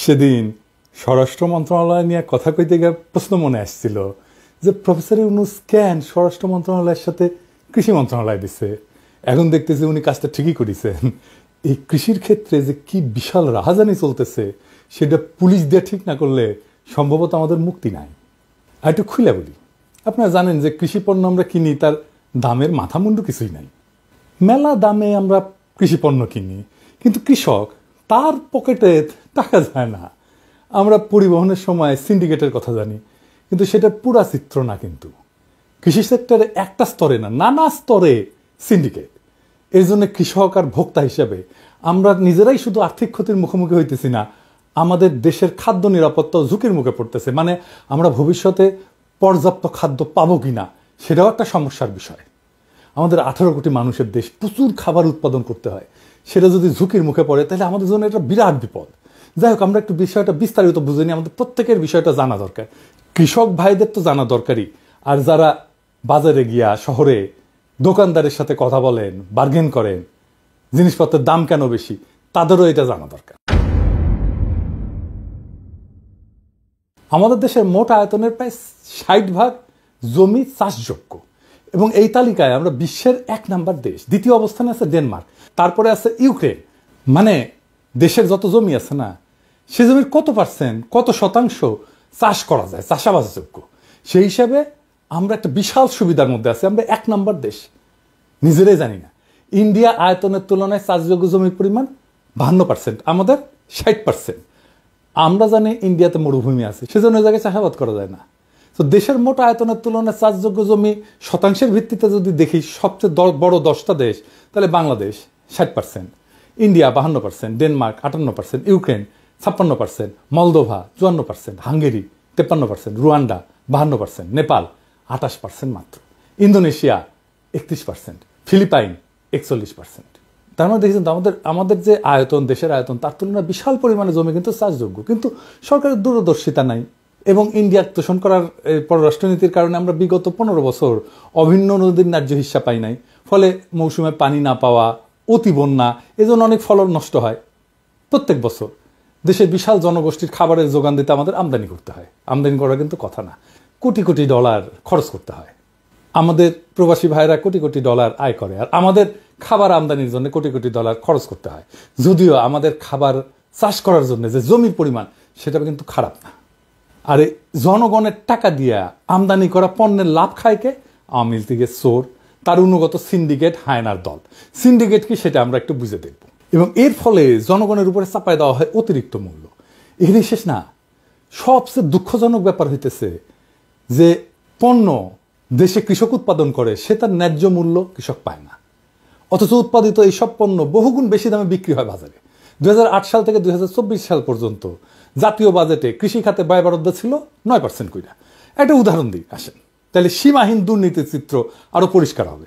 সেদিন স্বরাষ্ট্র মন্ত্রণালয় নিয়ে কথা কইতে গিয়ে প্রশ্ন মনে আসছিল যে প্রফেসর ইউনূস কেন স্বরাষ্ট্র মন্ত্রণালয়ের সাথে কৃষি মন্ত্রণালয় দিছে। এখন দেখতেছি উনি কাজটা ঠিকই করেছেন। এই কৃষির ক্ষেত্রে যে কি বিশাল রাহাজানি চলতেছে সেটা পুলিশ দিয়ে ঠিক না করলে সম্ভবত আমাদের মুক্তি নাই। আর একটু খুলে বলি, আপনারা জানেন যে কৃষি পণ্য আমরা কিনি, তার দামের মাথামুন্ডু কিছুই নাই। মেলা দামে আমরা কৃষি পণ্য কিনি, কিন্তু কৃষক তার পকেটে টাকা যায় না। আমরা পরিবহনের সময় সিন্ডিকেটের কথা জানি, কিন্তু সেটা পুরা চিত্র না। কিন্তু কৃষি সেক্টরে একটা স্তরে না, নানা স্তরে সিন্ডিকেট। এর জন্য কৃষক আর ভোক্তা হিসেবে আমরা নিজেরাই শুধু আর্থিক ক্ষতির মুখোমুখি হইতেছি না, আমাদের দেশের খাদ্য নিরাপত্তা ঝুঁকির মুখে পড়তেছে। মানে আমরা ভবিষ্যতে পর্যাপ্ত খাদ্য পাবো কিনা সেটাও একটা সমস্যার বিষয়। আমাদের 18 কোটি মানুষের দেশ, প্রচুর খাবার উৎপাদন করতে হয়। সেটা যদি ঝুঁকির মুখে পড়ে তাহলে আমাদের জন্য এটা বিরাট বিপদ। যাই হোক, আমরা একটু বিষয়টা বিস্তারিত বুঝে নিই। আমাদের প্রত্যেকের বিষয়টা জানা দরকার। কৃষক ভাইদের তো জানা দরকারই, আর যারা বাজারে গিয়া শহরে দোকানদারের সাথে কথা বলেন, বার্গেন করেন, জিনিসপত্রের দাম কেন বেশি, তাদেরও এটা জানা দরকার। আমাদের দেশের মোট আয়তনের প্রায় 60% জমি চাষযোগ্য, এবং এই তালিকায় আমরা বিশ্বের 1 নাম্বার দেশ। দ্বিতীয় অবস্থানে আছে ডেনমার্ক, তারপরে আছে ইউক্রেন। মানে দেশের যত জমি আছে না, সে জমির কত শতাংশ চাষ করা যায়, চাষাবাসযোগ্য। সেই হিসাবে আমরা একটা বিশাল সুবিধার মধ্যে আছি। আমরা 1 নাম্বার দেশ, নিজেরাই জানি না। ইন্ডিয়া আয়তনের তুলনায় চাষযোগ্য জমির পরিমাণ 52%, আমাদের 60%। আমরা জানি ইন্ডিয়াতে মরুভূমি আছে, সেজন্য ওই জায়গায় চাষাবাদ করা যায় না। তো দেশের মোট আয়তনের তুলনায় চাষযোগ্য জমি শতাংশের ভিত্তিতে যদি দেখি, সবচেয়ে বড় 10টা দেশ, তাহলে Bangladesh 60%, India 52%, Denmark 58%, Ukraine 56%, Moldova 54%, Hungary 53%, Rwanda 52%, Nepal 28% মাত্র, ইন্দোনেশিয়া 31%, ফিলিপাইন 41%। তার মানে দেখেছেন তো আমাদের যে আয়তন, দেশের আয়তন, তার তুলনায় বিশাল পরিমাণে জমি কিন্তু চাষযোগ্য। কিন্তু সরকারের দূরদর্শিতা নাই, এবং ইন্ডিয়ার তোষণ করার পররাষ্ট্রনীতির কারণে আমরা বিগত 15 বছর অভিন্ন নদীর ন্যায্য হিস্সা পাই নাই। ফলে মৌসুমে পানি না পাওয়া, অতি বন্যা, এজন্য অনেক ফলন নষ্ট হয়। প্রত্যেক বছর দেশের বিশাল জনগোষ্ঠীর খাবারের যোগান দিতে আমাদের আমদানি করতে হয়। আমদানি করা কিন্তু কথা না, কোটি কোটি ডলার খরচ করতে হয়। আমাদের প্রবাসী ভাইরা কোটি কোটি ডলার আয় করে, আর আমাদের খাবার আমদানির জন্য কোটি কোটি ডলার খরচ করতে হয়। যদিও আমাদের খাবার চাষ করার জন্য যে জমির পরিমাণ, সেটা কিন্তু খারাপ না। আর এই জনগণের টাকা দিয়া আমদানি করা পণ্যের লাভ খায় কে? আওয়ামী লীগের চোর, তার অনুগত সিন্ডিকেট, হায়নার দল। সিন্ডিকেট কি সেটা আমরা একটু বুঝে দেখব। এবং এর ফলে জনগণের উপরে চাপায় দেওয়া হয় অতিরিক্ত মূল্য। এখানে শেষ না, সবচেয়ে দুঃখজনক ব্যাপার হইতেছে যে পণ্য দেশে কৃষক উৎপাদন করে, সে তার ন্যায্য মূল্য কৃষক পায় না। অথচ উৎপাদিত এইসব পণ্য বহুগুণ বেশি দামে বিক্রি হয় বাজারে। 2008 সাল থেকে 2024 সাল পর্যন্ত জাতীয় বাজেটে কৃষি খাতে ব্যয় বরাদ্দ ছিল 9% কইরা। একটা উদাহরণ দিই আসেন, তাহলে সীমাহীন দুর্নীতির চিত্র আরো পরিষ্কার হবে।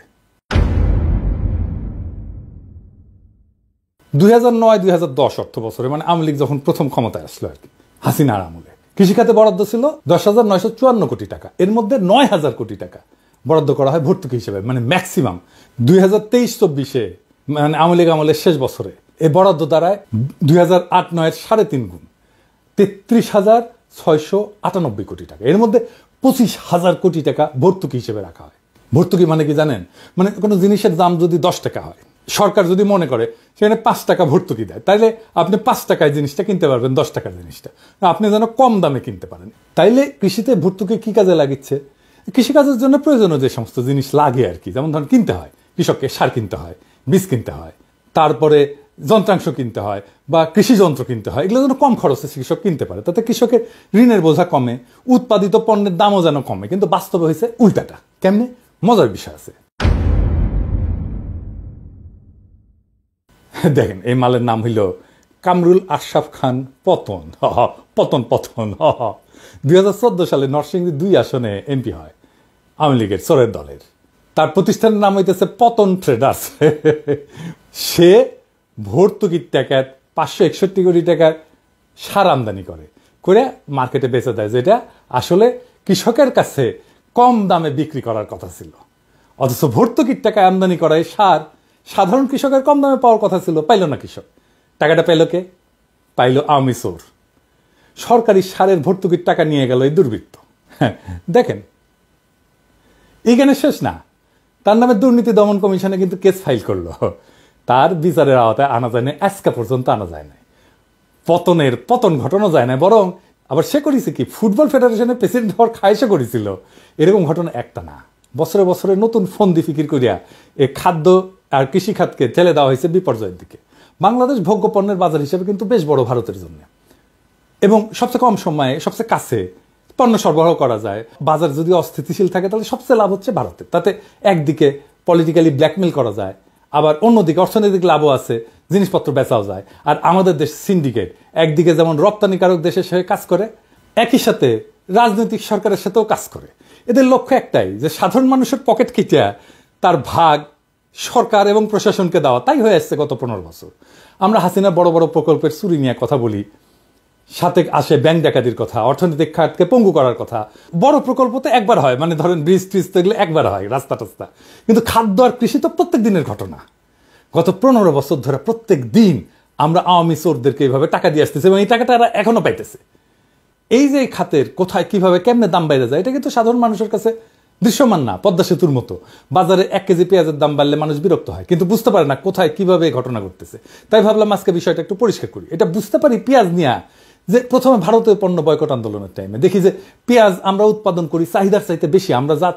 2009-2010 অর্থ বছরে, মানে আওয়ামী লীগ যখন প্রথম ক্ষমতায় আসলো আর কি, হাসিনার আমলে, কৃষিখাতে বরাদ্দ ছিল 10,954 কোটি টাকা। এর মধ্যে 9,000 কোটি টাকা বরাদ্দ করা হয় ভর্তুকি হিসেবে, মানে ম্যাক্সিমাম। 2023-24-এ, মানে আওয়ামী লীগ আমলের শেষ বছরে, এই বরাদ্দ দাঁড়ায় 2008-09-এর 3.5 গুণ, 33,698 কোটি টাকা। এর মধ্যে 25,000 কোটি টাকা ভর্তুকি হিসেবে রাখা হয়। ভর্তুকি মানে কি জানেন? মানে কোনো জিনিসের দাম যদি 10 টাকা হয়, সরকার যদি মনে করে সেখানে 5 টাকা ভর্তুকি দেয়, তাইলে আপনি 5 টাকায় জিনিসটা কিনতে পারবেন, 10 টাকার জিনিসটা আপনি যেন কম দামে কিনতে পারেন। তাইলে কৃষিতে ভর্তুকি কি কাজে লাগিচ্ছে? কৃষিকাজের জন্য প্রয়োজনীয় যে সমস্ত জিনিস লাগে আর কি, যেমন ধরুন কিনতে হয়, কৃষককে সার কিনতে হয়, বীজ কিনতে হয়, তারপরে যন্ত্রাংশ কিনতে হয়, বা কৃষি যন্ত্র কিনতে হয়, এগুলো যেন কম খরচে কৃষক কিনতে পারে, তাতে কৃষকের ঋণের বোঝা কমে, উৎপাদিত পণ্যের দামও যেন কমে। কিন্তু বাস্তবে হয়েছে উল্টাটা। কেমনে? মজার বিষয় আছে। দেখেন, এই মালের নাম হইল কামরুল আশরাফ খান পতন। পতন 2014 সালে নরসিংদী 2 আসনে এমপি হয় আওয়ামী লীগের চোরের দলের। তার প্রতিষ্ঠানের নাম হইতেছে পতন ট্রেডার্স। সে ভর্তুকির টাকায় 561 কোটি টাকার সার আমদানি করে মার্কেটে বেচে দেয়, যেটা আসলে কৃষকের কাছে কম দামে বিক্রি করার কথা ছিল। অথচ ভর্তুকির টাকায় আমদানি করায় সার সাধারণ কৃষকের কম দামে পাওয়ার কথা ছিল, পাইল না কৃষক। টাকাটা পাইল কে? পাইল আওয়ামী চোর। সরকারি সারের ভর্তুকির টাকা নিয়ে গেল এই দুর্বৃত্ত। হ্যাঁ, দেখেন এইখানে শেষ না, তার নামে দুর্নীতি দমন কমিশনে কিন্তু কেস ফাইল করলো, তার বিচারের আওতায় আনা যায় না, আজকে পর্যন্ত আনা যায় না, পতন ঘটানো যায় না, বরং আবার সে করেছে কি ফুটবল ফেডারেশনের প্রেসিডেন্ট হওয়ার খায়েশও করেছিল। এরকম ঘটনা একটা না, বছরে বছরে নতুন ফন্দি ফিকির করিয়া এই খাদ্য আর কৃষি খাতকে ঠেলে দেওয়া হয়েছে বিপর্যয়ের দিকে। বাংলাদেশ ভোগ্য পণ্যের বাজার হিসেবে কিন্তু বেশ বড় ভারতের জন্য, এবং সবচেয়ে কম সময়ে সবচেয়ে কাছে পণ্য সরবরাহ করা যায়। বাজার যদি অস্থিতিশীল থাকে তাহলে সবচেয়ে লাভ হচ্ছে ভারতের, তাতে একদিকে পলিটিক্যালি ব্ল্যাকমেল করা যায়, আবার অন্যদিকে অর্থনৈতিক লাভও আছে, জিনিসপত্র বেচাও যায়। আর আমাদের দেশ সিন্ডিকেট একদিকে যেমন রপ্তানিকারক দেশের সাথে কাজ করে, একই সাথে রাজনৈতিক সরকারের সাথেও কাজ করে। এদের লক্ষ্য একটাই, যে সাধারণ মানুষের পকেট খিটিয়া তার ভাগ সরকার এবং প্রশাসনকে দেওয়া। তাই হয়ে আসছে গত 15 বছর। আমরা হাসিনা বড় বড় প্রকল্পের চুরি নিয়ে কথা বলি, সাথে আসে ব্যাংক ডাকাতির কথা, অর্থনৈতিক খাতকে পঙ্গু করার কথা। বড় প্রকল্প তো একবার হয়, মানে ধরেন ব্রিজ ট্রিজ তো এগুলো একবার হয়, রাস্তা টাস্তা। কিন্তু খাদ্য আর কৃষি তো প্রত্যেক দিনের ঘটনা। গত 15 বছর ধরে প্রত্যেক দিন আমরা আওয়ামী চোরদেরকে এইভাবে টাকা দিয়ে আসতেছি, এবং এই টাকাটা এরা এখনো পাইতেছে। এই যে খাতের কোথায় কিভাবে কেমনে দাম বাইরে যায়, এটা কিন্তু সাধারণ মানুষের কাছে দৃশ্যমান না। পদ্মা সেতুর মতো বাজারে 1 কেজি পেঁয়াজের দাম বাড়লে মানুষ বিরক্ত হয়, কিন্তু বুঝতে পারে না কোথায় কিভাবে ঘটনা ঘটতেছে। তাই ভাবলাম আজকে বিষয়টা একটু পরিষ্কার করি। এটা বুঝতে পারি পেঁয়াজ নিয়ে, যে প্রথমে ভারতীয় পণ্য বয়কট আন্দোলনের টাইমে দেখি যে পেঁয়াজ আমরা উৎপাদন করি চাহিদার চাইতে বেশি, আমরা যা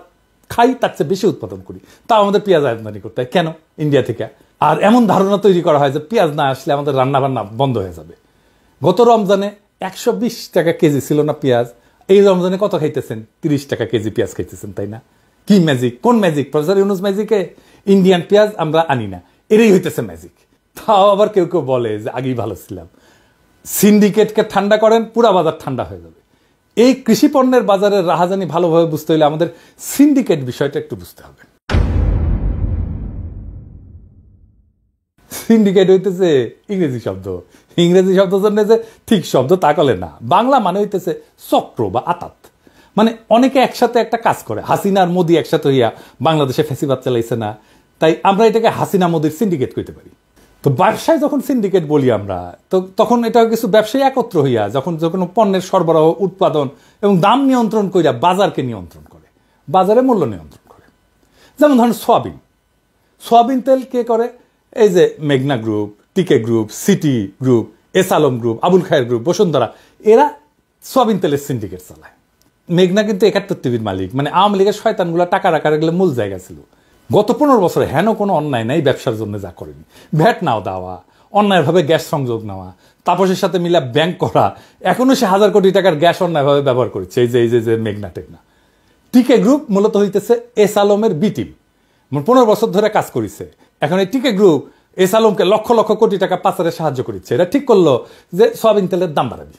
খাই তার চেয়ে বেশি উৎপাদন করি, তাও আমাদের পেঁয়াজ আমদানি করতে হয় কেন ইন্ডিয়া থেকে। আর এমন ধারণা তৈরি করা হয় যে পেঁয়াজ না আসলে আমাদের রান্না বান্না বন্ধ হয়ে যাবে। গত রমজানে 120 টাকা কেজি ছিল না পেঁয়াজ, এই রমজানে কত খাইতেছেন? 30 টাকা কেজি পেঁয়াজ খাইতেছেন, তাই না? কি ম্যাজিক? কোন ম্যাজিক? প্রফেসর ইউনুস ম্যাজিকে ইন্ডিয়ান পেঁয়াজ আমরা আনি না, এরই হইতেছে ম্যাজিক। তাও আবার কেউ কেউ বলে যে আগেই ভালো ছিলাম। সিন্ডিকেটকে ঠান্ডা করেন, পুরা বাজার ঠান্ডা হয়ে যাবে। এই কৃষি পণ্যের বাজারের রাহাজানি ভালোভাবে বুঝতে হলে আমাদের সিন্ডিকেট বিষয়টা একটু বুঝতে হবে। সিন্ডিকেট হইতেছে ইংরেজি শব্দ, ইংরেজি শব্দ জন্য যে ঠিক শব্দ তা কলে না, বাংলা মানে হইতেছে চক্র বা আতাত, মানে অনেকে একসাথে একটা কাজ করে। হাসিনা আর মোদি একসাথে হইয়া বাংলাদেশে ফ্যাসিবাদ চালাইছে না, তাই আমরা এটাকে হাসিনা মোদির সিন্ডিকেট কইতে পারি। তো ব্যবসায় যখন সিন্ডিকেট বলি আমরা, তো তখন এটা কিছু ব্যবসায়ী একত্র হইয়া যখন যখন পণ্যের সরবরাহ, উৎপাদন এবং দাম নিয়ন্ত্রণ কইরা বাজারকে নিয়ন্ত্রণ করে, বাজারে মূল্য নিয়ন্ত্রণ করে। যেমন ধরেন সোয়াবিন তেল কে করে? এই যে মেঘনা group, TK group, city group, S Alam group, Abul Khair group, Bashundhara, এরা সোয়াবিন তেলের সিন্ডিকেট চালায়। মেঘনা কিন্তু 71 টিভির মালিক, মানে আওয়ামী লীগের শয়তানগুলো টাকা রাখার গেলে মূল জায়গা ছিল। গত 15 বছরে হেন কোনো অন্যায় নাই ব্যবসার জন্য যা করেনি। ভ্যাট নাও দেওয়া, অন্যায়ভাবে গ্যাস সংযোগ নেওয়া, তাপসের সাথে মিলা ব্যাংক করা, এখনো সে 1000 কোটি টাকার গ্যাস অন্যায়ভাবে ব্যবহার করেছে। এই যে মেঘনা টেকনা। টিকে গ্রুপ মূলত হইতেছে এস আলমের বি টিম, 15 বছর ধরে কাজ করেছে। এখন এই টিকে গ্রুপ এস আলমকে লক্ষ লক্ষ কোটি টাকা পাচারে সাহায্য করেছে। এটা ঠিক করলো যে সয়াবিন তেলের দাম বাড়াবি,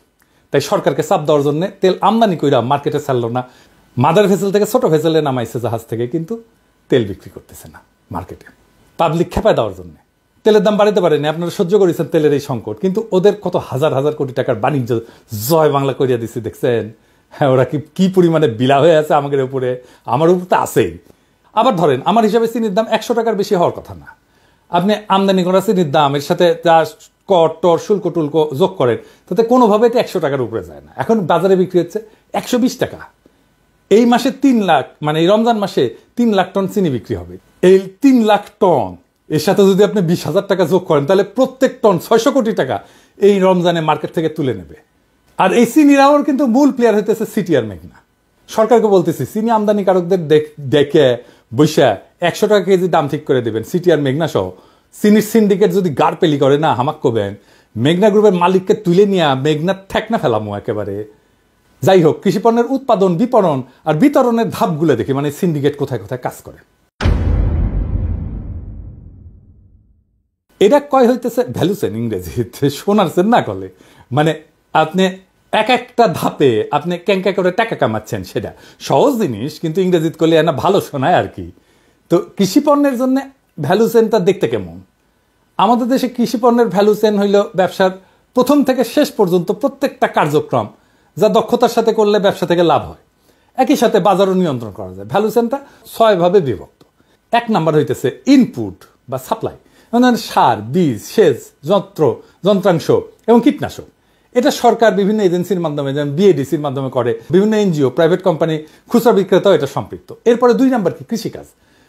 তাই সরকারকে চাপ দেওয়ার জন্য তেল আমদানি কইরা মার্কেটে ছাড়লো না। মাদার ভেসেল থেকে ছোট ভেসেলে নামাইছে জাহাজ থেকে, কিন্তু তেল বিক্রি করতেছে না মার্কেটে, পাবলিক খেপায় দেওয়ার জন্য। তেলের দাম বাড়াতে পারেনি, আপনারা সহ্য করেছেন তেলের এই সংকট, কিন্তু ওদের কত হাজার হাজার কোটি টাকার বাণিজ্য জয় বাংলা করিয়া দিচ্ছে দেখছেন। হ্যাঁ, ওরা কি পরিমাণে বিলা হয়ে আছে আমাদের উপরে, আমার উপর তো আছেই। আবার ধরেন আমার হিসাবে চিনির দাম 100 টাকার বেশি হওয়ার কথা না। আপনি আমদানি করা চিনির দাম এর সাথে যা কর টর শুল্ক টুল্ক যোগ করেন, তাতে কোনোভাবে এটা 100 টাকার উপরে যায় না। এখন বাজারে বিক্রি হচ্ছে 120 টাকা। এই মাসে 3 লাখ, মানে এই রমজান মাসে 3 লাখ টন চিনি বিক্রি হবে। এই 3 লাখ টন এর সাথে যদি আপনি 20,000 টাকা যোগ করেন, তাহলে প্রত্যেক টন 600 কোটি টাকা এই রমজানে মার্কেট থেকে তুলে নেবে। আর এই চিনিরাও কিন্তু মূল প্লেয়ার হইতেছে সিটি আর মেঘনা। সরকারকে বলতেছি চিনি আমদানিকারকদের দেখে বৈশা 100 টাকা কেজি দাম ঠিক করে দেবেন। সিটি আর মেঘনা সহ চিনির সিন্ডিকেট যদি গাড় পেলি করে না, হামাক করবেন মেঘনা গ্রুপের মালিককে তুলে নিয়ে মেঘনা ঠেকনা ফেলামো একেবারে। যাই হোক, কৃষি পণ্যের উৎপাদন, বিপণন আর বিতরণের ধাপগুলো দেখি, মানে সিন্ডিকেট কোথায় কোথায় কাজ করে। এটা কয় হইতেছে ভ্যালু চেন, ইংরেজিতে শোনারছেন না কলে, মানে আপনি এক একটা ধাপে আপনি ক্যাঙ্কা করে টাকা কামাচ্ছেন। সেটা সহজ জিনিস, কিন্তু ইংরেজিতে করলে না ভালো শোনায় আর কি। তো কৃষি পণ্যের জন্য ভ্যালু চেনটা দেখতে কেমন? আমাদের দেশে কৃষি পণ্যের ভ্যালু চেন হইল ব্যবসার প্রথম থেকে শেষ পর্যন্ত প্রত্যেকটা কার্যক্রম, যা দক্ষতার সাথে করলে ব্যবসা থেকে লাভ হয়, একই সাথে বাজারও নিয়ন্ত্রণ করা যায়। ভ্যালু চেনটা 6 ভাবে বিভক্ত। 1 নাম্বার হইতেছে ইনপুট বা সাপ্লাই, সার, বীজ, সেচ, যন্ত্রাংশ এবং কীটনাশক। এটা সরকার বিভিন্ন এজেন্সির মাধ্যমে, যেমন বিএডিসির মাধ্যমে করে, বিভিন্ন এনজিও, প্রাইভেট কোম্পানি, খুচরা বিক্রেতাও এটা সম্পৃক্ত। এরপরে 2 নাম্বার কি? কৃষিকাজ।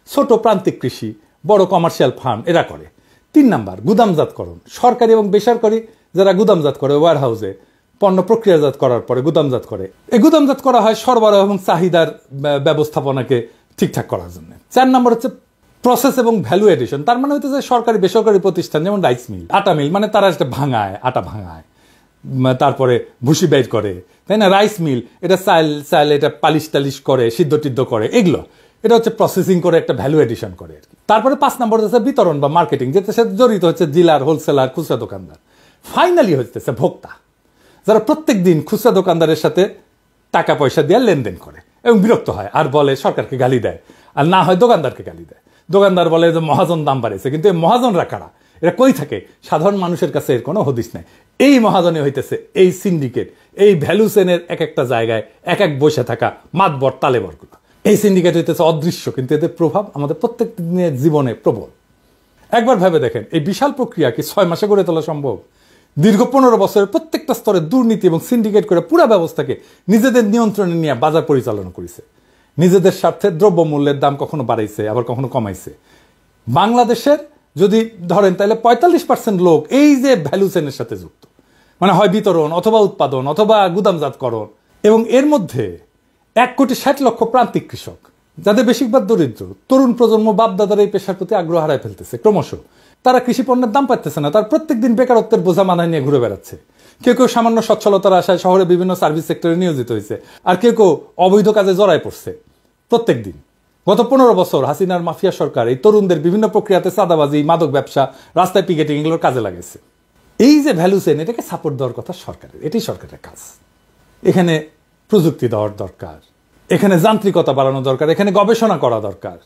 ছোট প্রান্তিক কৃষি, বড় কমার্শিয়াল ফার্ম এরা করে। 3 নাম্বার গুদামজাতকরণ। সরকারি এবং বেসরকারি যারা গুদামজাত করে, ওয়্যার হাউসে পণ্য প্রক্রিয়াজাত করার পরে গুদামজাত করে, এই গুদামজাত করা হয় সরবরাহ এবং চাহিদার ব্যবস্থাপনাকে ঠিকঠাক করার জন্য। 4 নাম্বার হচ্ছে প্রসেস এবং ভ্যালু এডিশন। তার মানে হচ্ছে সরকারি বেসরকারি প্রতিষ্ঠান, যেমন রাইস মিল, আটা মিল, মানে তারা সেটা ভাঙায়, আটা ভাঙায়, তারপরে ভুসি বের করে, তাই না? রাইস মিল, এটা চাল এটা পালিশ টালিশ করে, সিদ্ধ টিদ্ধ করে, এগুলো এটা হচ্ছে প্রসেসিং করে একটা ভ্যালু এডিশন করে আর কি। তারপরে 5 নম্বর হচ্ছে বিতরণ বা মার্কেটিং, যেটার সাথে জড়িত হচ্ছে ডিলার, হোলসেলার, খুচরা দোকানদার। ফাইনালি হচ্ছে ভোক্তা, যারা প্রত্যেক দিন খুচরা দোকানদারের সাথে টাকা পয়সা দিয়ে লেনদেন করে এবং বিরক্ত হয় আর বলে সরকারকে গালি দেয়, আর না হয় দোকানদারকে গালি দেয়। দোকানদার বলে যে মহাজন দাম বাড়িয়েছে, কিন্তু এই মহাজনরা কারা? এরা কই থাকে? সাধারণ মানুষের কাছে এর কোনো হদিস নাই। এই মহাজনে হইতেছে এই সিন্ডিকেট, এই ভ্যালু চেনের এক একটা জায়গায় এক এক বসে থাকা মাতবর তালেবরগুলো। এই সিন্ডিকেট হইতেছে অদৃশ্য, কিন্তু এদের প্রভাব আমাদের প্রত্যেক দিনের জীবনে প্রবল। একবার ভেবে দেখেন, এই বিশাল প্রক্রিয়া কি 6 মাসে গড়ে তোলা সম্ভব? দীর্ঘ 15 বছরের প্রত্যেকটা স্তরে দুর্নীতি এবং সিন্ডিকেট করে পুরো ব্যবস্থাকে নিজেদের নিয়ন্ত্রণে নিয়ে বাজার পরিচালনা করেছে। নিজেদের স্বার্থে দ্রব্যমূল্যের দাম কখনো বাড়াইছে, আবার কখনো কমাইছে। বাংলাদেশের যদি ধরেন, তাহলে 45% লোক এই যে ভ্যালু চেনের সাথে যুক্ত, মানে হয় বিতরণ অথবা উৎপাদন অথবা গুদামজাতকরণ। এবং এর মধ্যে 1,60,00,000 প্রান্তিক কৃষক, যাদের বেশিরভাগ দরিদ্র। তরুণ প্রজন্ম বাপদাদার এই পেশার প্রতি আগ্রহ হারায় ফেলতেছে ক্রমশ। তারা কৃষি পণ্যের দাম পাচ্ছে না, তার প্রত্যেক দিন বেকারত্বের বোঝা মাথায় নিয়ে ঘুরে বেড়াচ্ছে। কেউ কেউ সামান্য সচ্ছলতার আশায় শহরে বিভিন্ন সার্ভিস সেক্টরে নিয়োজিত হয়েছে, আর কেউ কেউ অবৈধ কাজে জড়ায় পড়ছে প্রত্যেক দিন। গত 15 বছর হাসিনার মাফিয়া সরকার এই তরুণদের বিভিন্ন প্রক্রিয়াতে চাঁদাবাজি, মাদক ব্যবসা, রাস্তায় পিকেটিং এগুলোর কাজে লাগাইছে। এই যে ভ্যালু চেন, এটাকে সাপোর্ট দেওয়ার কথা সরকারের, এটাই সরকারের কাজ। এখানে প্রযুক্তি দেওয়ার দরকার, এখানে যান্ত্রিকতা বাড়ানো দরকার, এখানে গবেষণা করা দরকার,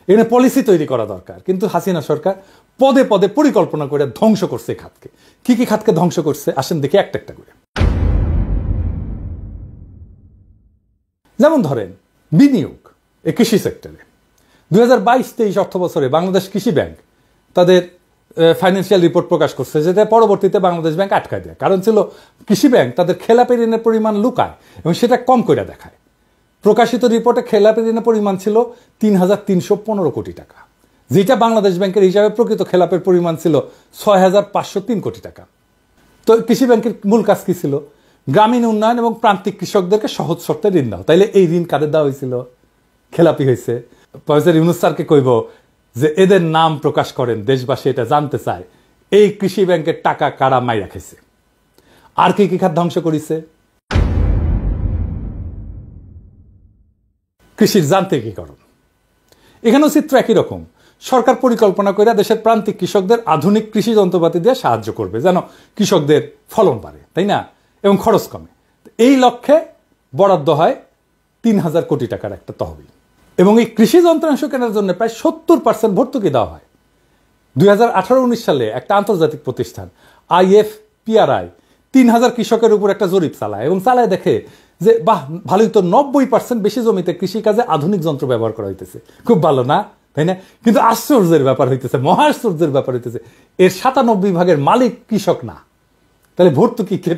এখানে পলিসি তৈরি করা দরকার। কিন্তু হাসিনা সরকার পদে পদে পরিকল্পনা করে ধ্বংস করছে এই খাতকে। কি কি খাতকে ধ্বংস করছে আসেন দেখি একটা একটা করে। যেমন ধরেন বিনিয়োগ এই কৃষি সেক্টরে 2022-23 অর্থ বছরে বাংলাদেশ কৃষি ব্যাংক তাদের ফাইন্যান্সিয়াল রিপোর্ট প্রকাশ করছে, যেটা পরবর্তীতে বাংলাদেশ ব্যাংক আটকায় দেয়। কারণ ছিল কৃষি ব্যাংক তাদের খেলাপি ঋণের পরিমাণ লুকায় এবং সেটা কম করে দেখায়। প্রকাশিত রিপোর্টে খেলাপি ঋণের পরিমাণ ছিল 3,315 কোটি টাকা, যেটা বাংলাদেশ ব্যাংকের হিসাবে প্রকৃত খেলাপের পরিমাণ ছিল 6,503 কোটি টাকা। তো কৃষি ব্যাংকের মূল কাজ কি ছিল? গ্রামীণ উন্নয়ন এবং প্রান্তিক কৃষকদেরকে সহজ শর্তে ঋণ দাও। তাইলে এই ঋণ কাদের দেওয়া হয়েছিল? খেলাপি হয়েছে। প্রফেসর ইউনূস স্যারকে কইব যে এদের নাম প্রকাশ করেন, দেশবাসী এটা জানতে চায় এই কৃষি ব্যাংকের টাকা কারা মাইরা খেয়েছে। আর কি কি খাত ধ্বংস করেছে? কৃষির যান্ত্রিকীকরণ। এখানেও চিত্র একই রকম। সরকার পরিকল্পনা করে দেশের প্রান্তিক কৃষকদের আধুনিক কৃষি যন্ত্রপাতি দিয়ে সাহায্য করবে, যেন কৃষকদের ফলন বাড়ে, তাই না, এবং খরচ কমে। এই লক্ষ্যে বরাদ্দ হয় 3,000 কোটি টাকার একটা তহবিল, এবং এই কৃষি যন্ত্রাংশ কেনার জন্য প্রায় 70% ভর্তুকি দেওয়া হয়। 2018-19 সালে একটা আন্তর্জাতিক প্রতিষ্ঠান IFPRI 3,000 কৃষকের উপর একটা জরিপ চালায় এবং চালায় দেখে যে বাহ, ভালোই তো, 90% বেশি জমিতে কৃষিকাজে আধুনিক যন্ত্র ব্যবহার করা হইতেছে। খুব ভালো না, তাই না? কিন্তু আশ্চর্যের ব্যাপার হইতেছে, মহা আশ্চর্যের ব্যাপার হইতেছে, এর 97 ভাগের মালিক কৃষক না। তাহলে ভর্তুকি কে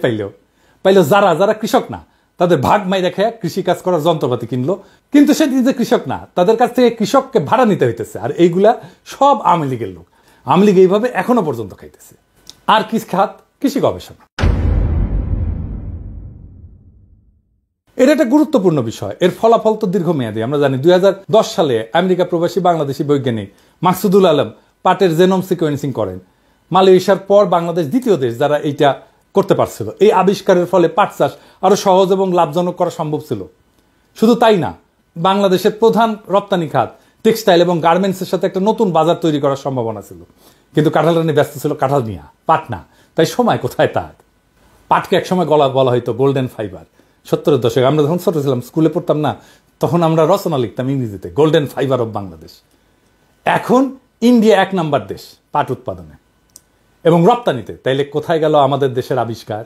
পাইলো যারা যারা কৃষক না, তাদের ভাগ মাই রেখে কৃষিকাজ করার যন্ত্রপাতি কিনলো, কিন্তু সে নিজে কৃষক না, তাদের কাছ থেকে কৃষককে ভাড়া নিতে হইতেছে। আর এইগুলা সব আওয়ামী লীগের লোক। আওয়ামী লীগ এইভাবে এখনো পর্যন্ত খাইতেছে। আর কি খাত? কৃষি গবেষণা। এটা একটা গুরুত্বপূর্ণ বিষয়। এর ফলাফল তো দীর্ঘমেয়াদী। আমরা জানি 2010 সালে আমেরিকা প্রবাসী বাংলাদেশি বৈজ্ঞানিক মাকসুদুল আলম পাটের জেনোম সিকোয়েন্সিং করেন। মালয়েশিয়ার পর বাংলাদেশ দ্বিতীয় দেশ যারা এইটা করতে পারছিল। এই আবিষ্কারের ফলে পাট চাষ আরো সহজ এবং লাভজনক করা সম্ভব ছিল। শুধু তাই না, বাংলাদেশের প্রধান রপ্তানি খাত টেক্সটাইল এবং গার্মেন্টসের সাথে একটা নতুন বাজার তৈরি করার সম্ভাবনা ছিল। কিন্তু কাঁঠাল রানী ব্যস্ত ছিল কাঁঠাল নিয়ে, পাট না। তাই সময় কোথায় তার? পাটকে একসময় বলা হয়তো গোল্ডেন ফাইবার। 70-এর দশকে আমরা যখন ছোট ছিলাম, স্কুলে পড়তাম না, তখন আমরা রচনা লিখতাম ইংরেজিতে, গোল্ডেন ফাইবার অফ বাংলাদেশ। এখন ইন্ডিয়া 1 নাম্বার দেশ পাট উৎপাদনে এবং রপ্তানিতে। তাইলে কোথায় গেল আমাদের দেশের আবিষ্কার?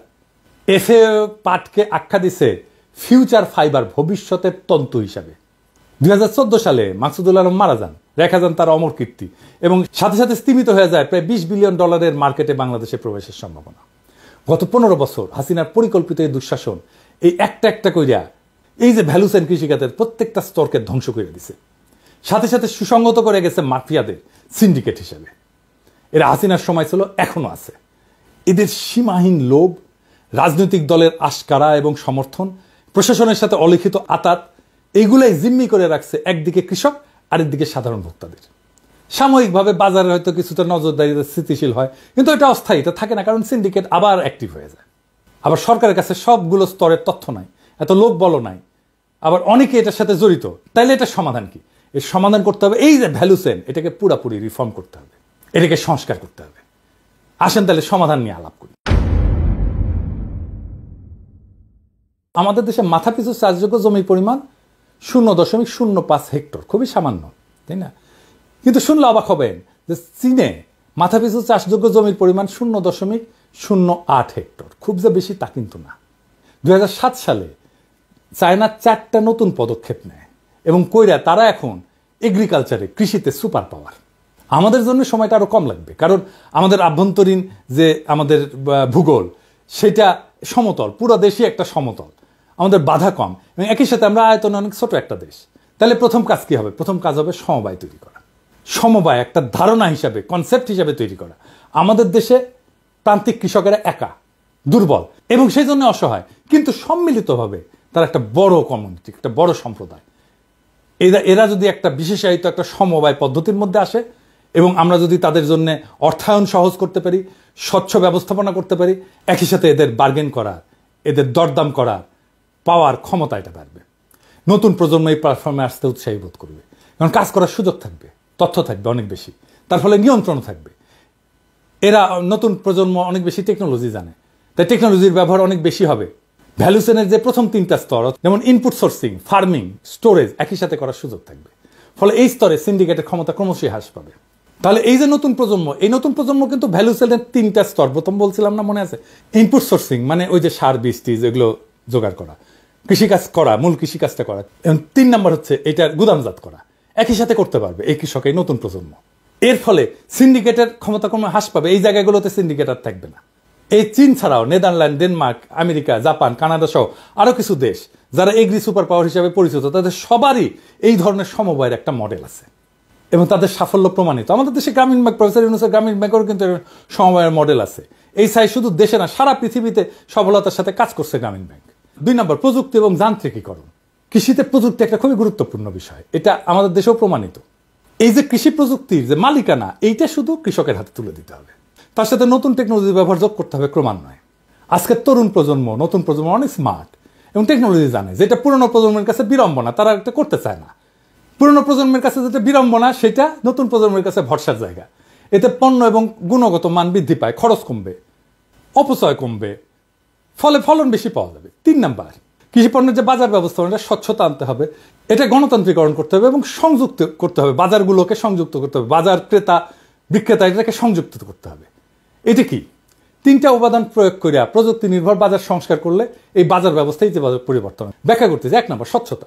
FAO পাটকে আখ্যা দিছে ফিউচার ফাইবার, ভবিষ্যতের তন্তু হিসাবে। 2014 সালে মাকসুদুল আলম মারা যান, রেখা যান তার অমর কীর্তি, এবং সাথে সাথে স্তীমিত হয়ে যায় প্রায় $20 বিলিয়ন মার্কেটে বাংলাদেশে প্রবেশের সম্ভাবনা। গত 15 বছর হাসিনার পরিকল্পিত এই দুঃশাসন এই একটা একটা কইরা এই যে ভ্যালু চেইন কৃষিখাতের প্রত্যেকটা স্তরকে ধ্বংস করে দিছে, সাথে সাথে সুসংগত করে গেছে মাফিয়াদের সিন্ডিকেট হিসেবে। এরা হাসিনার সময় ছিল, এখনো আছে। এদের সীমাহীন লোভ, রাজনৈতিক দলের আশকারা এবং সমর্থন, প্রশাসনের সাথে অলিখিত আতাত, এইগুলাই জিম্মি করে রাখছে একদিকে কৃষক, আরেকদিকে সাধারণ ভোক্তাদের। সাময়িকভাবে বাজারে হয়তো কিছুটা নজরদারিতে স্থিতিশীল হয়, কিন্তু এটা অস্থায়ী, এটা থাকে না, কারণ সিন্ডিকেট আবার অ্যাক্টিভ হয়ে যায়। আবার সরকারের কাছে সবগুলো স্তরের তথ্য নাই, এত লোক বল নাই, আবার অনেকে এটার সাথে জড়িত। তাইলে এটার সমাধান কি? এর সমাধান করতে হবে এই যে ভ্যালু চেইন, এটাকে পুরাপুরি রিফর্ম করতে হবে, এটাকে সংস্কার করতে হবে। আসেন তাহলে সমাধান নিয়ে আলাপ করি। আমাদের দেশে মাথাপিছু চাষযোগ্য জমির পরিমাণ 0.05 হেক্টর, খুবই সামান্য, তাই না? কিন্তু শুনলে অবাক হবেন যে চীনে মাথাপিছু চাষযোগ্য জমির পরিমাণ 0.08 হেক্টর। খুব যে বেশি তা কিন্তু না। 2007 সালে চায়না 4টা নতুন পদক্ষেপ নেয় এবং কইরা তারা এখন এগ্রিকালচারে, কৃষিতে সুপার পাওয়ার। আমাদের জন্য সময়টা আরো কম লাগবে, কারণ আমাদের আভ্যন্তরীণ যে আমাদের ভূগোল সেটা সমতল, পুরো দেশই একটা সমতল, আমাদের বাধা কম, এবং একই সাথে আমরা আয়তনে অনেক ছোট একটা দেশ। তাহলে প্রথম কাজ কি হবে? প্রথম কাজ হবে সমবায় তৈরি করা। সমবায় একটা ধারণা হিসাবে, কনসেপ্ট হিসাবে তৈরি করা। আমাদের দেশে প্রান্তিক কৃষকেরা একা, দুর্বল এবং সেই জন্য অসহায়, কিন্তু সম্মিলিতভাবে তারা একটা বড় কমিউনিটি, একটা বড় সম্প্রদায়। এরা যদি একটা বিশেষায়িত একটা সমবায় পদ্ধতির মধ্যে আসে এবং আমরা যদি তাদের জন্য অর্থায়ন সহজ করতে পারি, স্বচ্ছ ব্যবস্থাপনা করতে পারি, একই সাথে এদের বার্গেন করার, এদের দরদাম করার পাওয়ার ক্ষমতা এটা বাড়বে। নতুন প্রজন্ম এই প্ল্যাটফর্মে আসতে উৎসাহী বোধ করবে, কারণ কাজ করার সুযোগ থাকবে, তথ্য থাকবে অনেক বেশি, তার ফলে নিয়ন্ত্রণ থাকবে। এরা নতুন প্রজন্ম অনেক বেশি টেকনোলজি জানে, তাই টেকনোলজির ব্যবহার অনেক বেশি হবে। ভ্যালু চেইনের যে প্রথম 3টা স্তর, যেমন ইনপুট সোর্সিং, ফার্মিং, স্টোরেজ, একই সাথে করার সুযোগ থাকবে। ফলে এই স্তরে সিন্ডিকেটের ক্ষমতা ক্রমশই হ্রাস পাবে। তাহলে এই যে নতুন প্রজন্ম, এই নতুন প্রজন্ম কিন্তু ভ্যালু চেইনের 3টা স্তর, প্রথম বলছিলাম না, মনে আছে? ইনপুট সোর্সিং মানে ওই যে সার, বীজ, টিজ এগুলো জোগাড় করা, কৃষিকাজ করা, মূল কৃষিকাজটা করা। এবং 3 নম্বর হচ্ছে এটার গুদামজাত করা, একই সাথে করতে পারবে এই কৃষক, এই নতুন প্রজন্ম। এর ফলে সিন্ডিকেটের ক্ষমতা ক্রমে হ্রাস পাবে, এই জায়গাগুলোতে সিন্ডিকেট আর থাকবে না। এই চীন ছাড়াও Netherland, Denmark, America, Japan, Canada সহ আরো কিছু দেশ যারা এগ্রি সুপার পাওয়ার হিসেবে পরিচিত, তাদের সবারই এই ধরনের সমবায়ের একটা মডেল আছে এবং তাদের সাফল্য প্রমাণিত। আমাদের দেশে গ্রামীণ ব্যাংক, প্রফেসর ইউনূসের গ্রামীণ ব্যাংকেরও কিন্তু সমবায়ের মডেল আছে। এই সাই শুধু দেশে না, সারা পৃথিবীতে সফলতার সাথে কাজ করছে গ্রামীণ ব্যাংক। 2 নম্বর প্রযুক্তি এবং যান্ত্রিকীকরণ। কৃষিতে প্রযুক্তি একটা খুবই গুরুত্বপূর্ণ বিষয়, এটা আমাদের দেশেও প্রমাণিত। এই যে কৃষি প্রযুক্তির যে মালিকানা, এইটা শুধু কৃষকের হাতে তুলে দিতে হবে, তার সাথে নতুন টেকনোলজি ব্যবহার যোগ করতে হবে ক্রমান্বয়ে। আজকের তরুণ প্রজন্ম, নতুন প্রজন্ম অনেক স্মার্ট এবং টেকনোলজি জানে, যেটা পুরনো প্রজন্মের কাছে বিড়ম্বনা, তারা এটা করতে চায় না। পুরনো প্রজন্মের কাছে যেটা বিড়ম্বনা, সেটা নতুন প্রজন্মের কাছে ভরসার জায়গা। এতে পণ্য এবং গুণগত মান বৃদ্ধি পায়, খরচ কমবে, অপচয় কমবে, ফলে ফলন বেশি পাওয়া যাবে। 3 নাম্বার কৃষি পণ্যের যে বাজার ব্যবস্থাপনা, স্বচ্ছতা আনতে হবে, এটা গণতান্ত্রিকরণ করতে হবে এবং সংযুক্ত করতে হবে, বাজারগুলোকে সংযুক্ত করতে হবে, বাজার ক্রেতা বিক্রেতা এটাকে সংযুক্ত করতে হবে। এটা কি? 3টা উপাদান প্রয়োগ করে প্রযুক্তি নির্ভর বাজার সংস্কার করলে এই বাজার ব্যবস্থায় যে বাজার পরিবর্তন ব্যাখ্যা করতেছে। 1 নম্বর স্বচ্ছতা।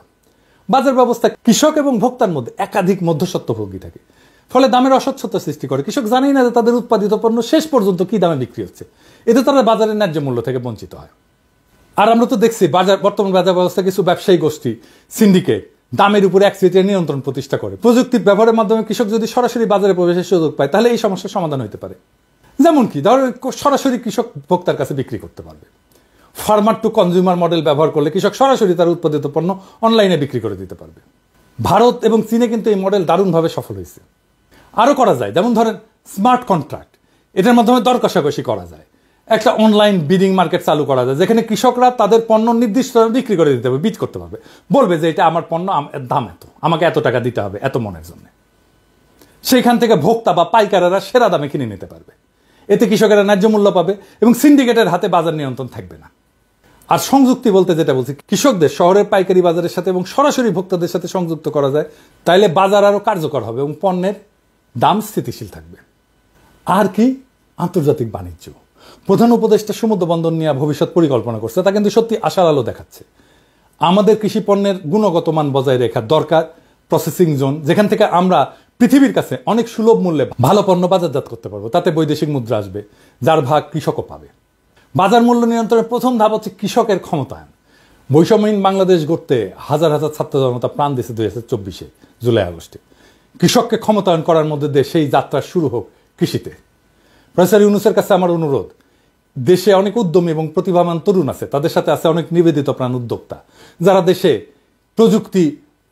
বাজার ব্যবস্থা কৃষক এবং ভোক্তার মধ্যে একাধিক মধ্যস্বত্বভোগী থাকে, ফলে দামের অস্বচ্ছতা সৃষ্টি করে। কৃষক জানেই না যে তাদের উৎপাদিত পণ্য শেষ পর্যন্ত কি দামে বিক্রি হচ্ছে, এতে তারা বাজারের ন্যায্য মূল্য থেকে বঞ্চিত হয়। আর আমরা তো দেখছি বর্তমান বাজার ব্যবস্থা কিছু ব্যবসায়ী গোষ্ঠী, সিন্ডিকেট দামের উপরে একচেটিয়া নিয়ন্ত্রণ প্রতিষ্ঠা করে। প্রযুক্তির ব্যবহারের মাধ্যমে কৃষক যদি সরাসরি বাজারে প্রবেশের সুযোগ পায়, তাহলে এই সমস্যার সমাধান হতে পারে। যেমন কি, ধরো সরাসরি কৃষক ভোক্তার কাছে বিক্রি করতে পারবে। ফার্মার টু কনজিউমার মডেল ব্যবহার করলে কৃষক সরাসরি তার উৎপাদিত পণ্য অনলাইনে বিক্রি করে দিতে পারবে। ভারত এবং চীনে কিন্তু এই মডেল দারুণভাবে সফল হয়েছে। আরও করা যায়, যেমন ধরেন স্মার্ট কন্ট্রাক্ট, এটার মাধ্যমে দর কষাকষি করা যায়। একটা অনলাইন বিডিং মার্কেট চালু করা যায়, যেখানে কৃষকরা তাদের পণ্য নির্দিষ্ট বিক্রি করে দিতে হবে, বিড করতে পারবে, বলবে যে এটা আমার পণ্য, দাম এত, আমাকে এত টাকা দিতে হবে এত মনের জন্য। সেইখান থেকে ভোক্তা বা পাইকারেরা সেরা দামে কিনে নিতে পারবে। এতে কৃষকেরা ন্যায্য মূল্য পাবে এবং সিন্ডিকেটের হাতে বাজার নিয়ন্ত্রণ থাকবে না। আর সংযুক্তি বলতে যেটা বলছি, কৃষকদের শহরের পাইকারি বাজারের সাথে এবং সরাসরি ভোক্তাদের সাথে সংযুক্ত করা যায়, তাইলে বাজার আরো কার্যকর হবে এবং পণ্যের দাম স্থিতিশীল থাকবে। আর কি? আন্তর্জাতিক বাণিজ্য। প্রধান উপদেষ্টা সমুদ্র বন্দর নিয়ে ভবিষ্যৎ পরিকল্পনা করছে, তা কিন্তু সত্যি আশার আলো দেখাচ্ছে। আমাদের কৃষি পণ্যের গুণগত মান বজায় রাখা দরকার। প্রসেসিং জোন, যেখান থেকে আমরা পৃথিবীর কাছে অনেক সুলভ মূল্যে ভালো পণ্য বাজারজাত করতে পারবো, তাতে বৈদেশিক মুদ্রা আসবে, যার ভাগ কৃষকও পাবে। বাজার মূল্য নিয়ন্ত্রণের প্রথম ধাপ হচ্ছে কৃষকের ক্ষমতায়ন। বৈষম্যহীন বাংলাদেশ গড়তে হাজার হাজার ছাত্র জনতা প্রাণ দিয়েছে 2024 জুলাই আগস্টে। কৃষককে ক্ষমতায়ন করার মধ্যে দিয়ে সেই যাত্রা শুরু হোক কৃষিতে। প্রফেসর ইউনূসের কাছে আমার অনুরোধ, দেশে অনেক উদ্যমী এবং প্রতিভাবান তরুণ আছে, তাদের সাথে আছে অনেক নিবেদিত প্রাণ উদ্যোক্তা, যারা দেশে প্রযুক্তি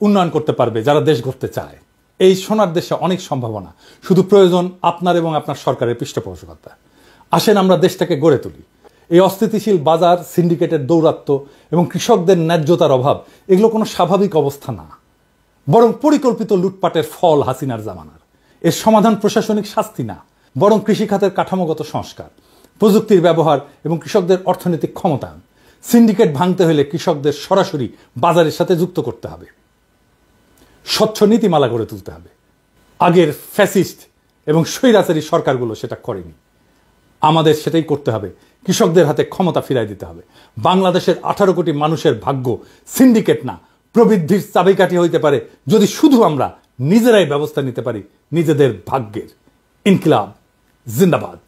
উন্নয়ন করতে পারবে, যারা দেশ গড়তে চায়। এই সোনার দেশে অনেক সম্ভাবনা, শুধু প্রয়োজন আপনার এবং আপনার সরকারের পৃষ্ঠপোষকতা। আসেন আমরা দেশটাকে গড়ে তুলি। এই অস্থিতিশীল বাজার, সিন্ডিকেটের দৌরাত্ম্য এবং কৃষকদের ন্যায্যতার অভাব এগুলো কোনো স্বাভাবিক অবস্থা না, বরং পরিকল্পিত লুটপাটের ফল হাসিনার জামানার। এর সমাধান প্রশাসনিক শাস্তি না, বরং কৃষিখাতের কাঠামোগত সংস্কার, প্রযুক্তির ব্যবহার এবং কৃষকদের অর্থনৈতিক ক্ষমতায়ন। সিন্ডিকেট ভাঙতে হলে কৃষকদের সরাসরি বাজারের সাথে যুক্ত করতে হবে, স্বচ্ছ নীতিমালা গড়ে তুলতে হবে। আগের ফ্যাসিস্ট এবং স্বৈরাচারী সরকারগুলো সেটা করেনি, আমাদের সেটাই করতে হবে। কৃষকদের হাতে ক্ষমতা ফিরাই দিতে হবে। বাংলাদেশের 18 কোটি মানুষের ভাগ্য সিন্ডিকেট না, প্রবৃদ্ধির চাবিকাঠি হইতে পারে যদি শুধু আমরা নিজেরাই ব্যবস্থা নিতে পারি নিজেদের ভাগ্যের। ইনকিলাব জিন্দাবাদ।